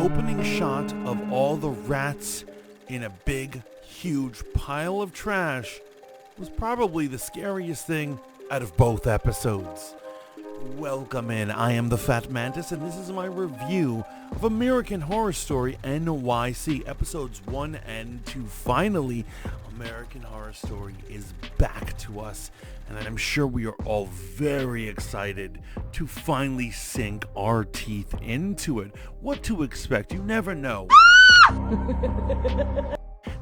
opening shot of all the rats in a big, huge pile of trash was probably the scariest thing out of both episodes. Welcome in, I am the Fat Mantis, and this is my review of American Horror Story NYC, episodes 1 and 2. Finally, American Horror Story is back to us, and I'm sure we are all very excited to finally sink our teeth into it. What to expect, you never know.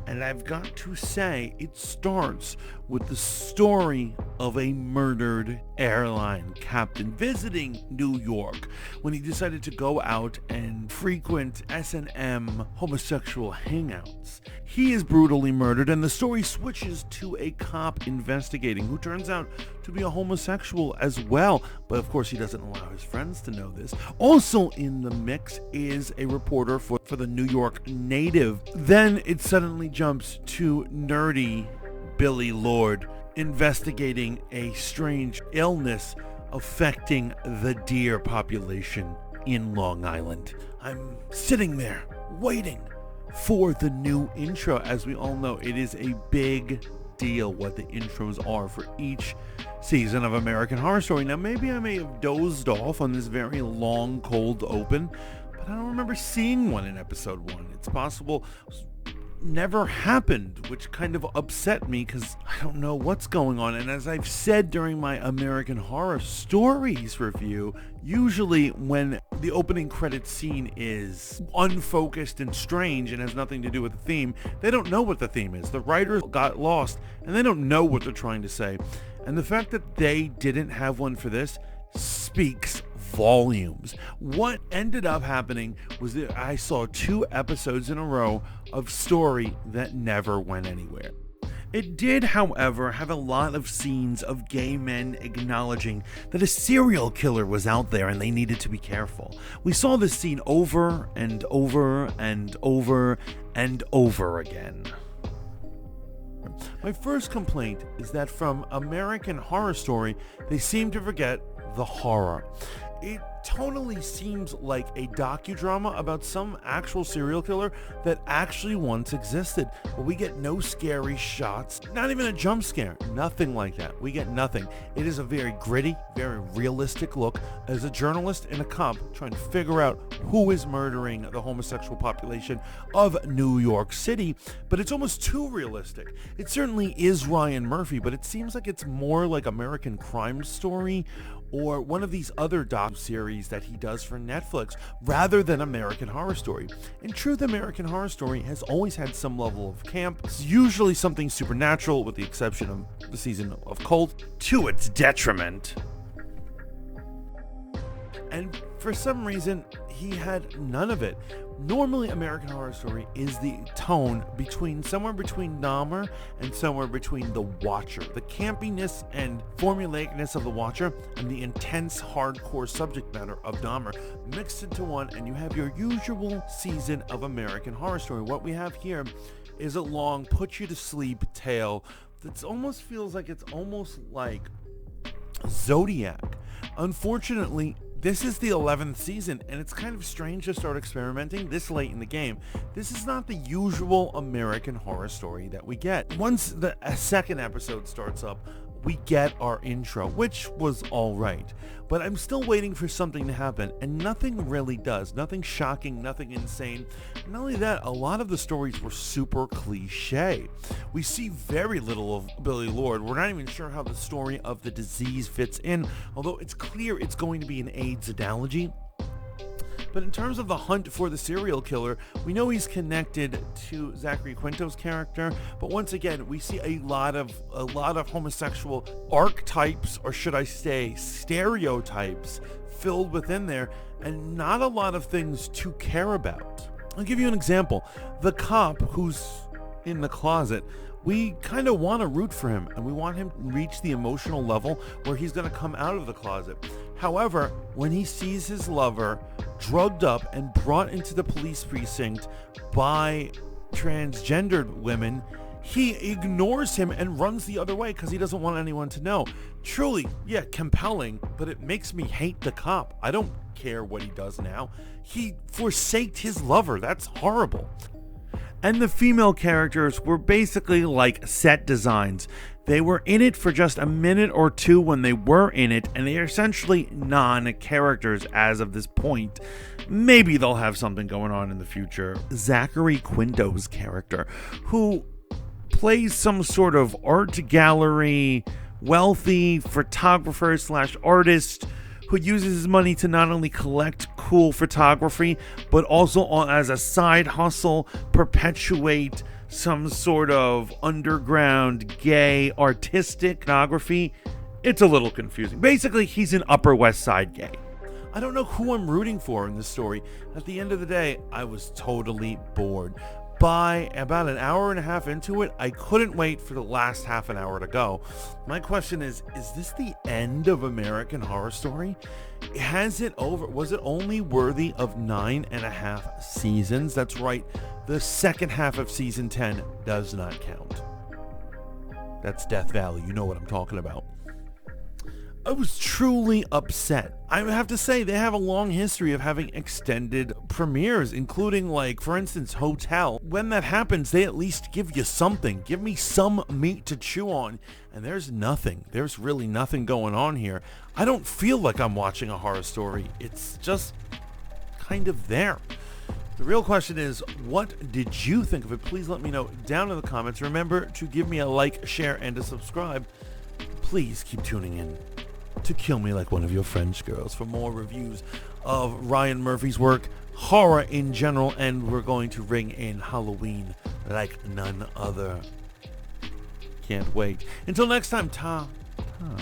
And I've got to say, it starts with the story of a murdered airline captain visiting New York when he decided to go out and frequent S&M homosexual hangouts. He is brutally murdered, and the story switches to a cop investigating who turns out to be a homosexual as well, but of course he doesn't allow his friends to know this. Also in the mix is a reporter for the New York Native. Then it suddenly jumps to nerdy Billy Lord investigating a strange illness affecting the deer population in Long Island. I'm sitting there waiting for the new intro. As we all know, it is a big deal what the intros are for each season of American Horror Story. Now, maybe I may have dozed off on this very long, cold open, but I don't remember seeing one in episode 1. It's possible never happened, which kind of upset me because I don't know what's going on. And as I've said during my American Horror Stories review, usually when the opening credits scene is unfocused and strange and has nothing to do with the theme, they don't know what the theme is. The writers got lost and they don't know what they're trying to say. And the fact that they didn't have one for this speaks volumes. What ended up happening was that I saw 2 episodes in a row of story that never went anywhere. It did, however, have a lot of scenes of gay men acknowledging that a serial killer was out there and they needed to be careful. We saw this scene over and over and over and over again. My first complaint is that from American Horror Story, they seem to forget the horror. It totally seems like a docudrama about some actual serial killer that actually once existed, but we get no scary shots, not even a jump scare, nothing like that. We get nothing. It is a very gritty, very realistic look as a journalist and a cop trying to figure out who is murdering the homosexual population of New York City, but it's almost too realistic. It certainly is Ryan Murphy, but it seems like it's more like American Crime Story or one of these other docu-series that he does for Netflix, rather than American Horror Story. In truth, American Horror Story has always had some level of camp. It's usually something supernatural, with the exception of the season of Cult, to its detriment. And for some reason, he had none of it. Normally, American Horror Story is the tone somewhere between Dahmer and somewhere between The Watcher. The campiness and formulaicness of The Watcher and the intense, hardcore subject matter of Dahmer mixed into one, and you have your usual season of American Horror Story. What we have here is a long, put-you-to-sleep tale that almost feels like it's almost like Zodiac. Unfortunately, this is the 11th season, and it's kind of strange to start experimenting this late in the game. This is not the usual American Horror Story that we get. Once the second episode starts up, we get our intro, which was alright. But I'm still waiting for something to happen, and nothing really does. Nothing shocking, nothing insane. Not only that, a lot of the stories were super cliche. We see very little of Billy Lord. We're not even sure how the story of the disease fits in, although it's clear it's going to be an AIDS analogy. But in terms of the hunt for the serial killer, we know he's connected to Zachary Quinto's character, but once again, we see a lot of homosexual archetypes, or should I say stereotypes, filled within there, and not a lot of things to care about. I'll give you an example. The cop who's in the closet, we kind of want to root for him, and we want him to reach the emotional level where he's going to come out of the closet. However, when he sees his lover drugged up and brought into the police precinct by transgendered women, he ignores him and runs the other way because he doesn't want anyone to know. Truly, yeah, compelling, but it makes me hate the cop. I don't care what he does now. He forsaked his lover. That's horrible. And the female characters were basically like set designs. They were in it for just a minute or two when they were in it, and they are essentially non-characters as of this point. Maybe they'll have something going on in the future. Zachary Quinto's character, who plays some sort of art gallery, wealthy photographer slash artist who uses his money to not only collect cool photography, but also as a side hustle, perpetuate some sort of underground gay artistic photography. It's a little confusing. Basically, he's an Upper West Side gay. I don't know who I'm rooting for in this story. At the end of the day, I was totally bored. By about an hour and a half into it, I couldn't wait for the last half an hour to go. My question is this the end of American Horror Story? Has it over? Was it only worthy of 9.5 seasons? That's right, the second half of season 10 does not count. That's Death Valley, you know what I'm talking about. I was truly upset. I have to say, they have a long history of having extended premieres, including, like, for instance, Hotel. When that happens, they at least give you something. Give me some meat to chew on. And there's nothing. There's really nothing going on here. I don't feel like I'm watching a horror story. It's just kind of there. The real question is, what did you think of it? Please let me know down in the comments. Remember to give me a like, share, and a subscribe. Please keep tuning in to Kill Me Like One of Your French Girls for more reviews of Ryan Murphy's work, horror in general, and we're going to ring in Halloween like none other. Can't wait. Until next time, ta. Ta.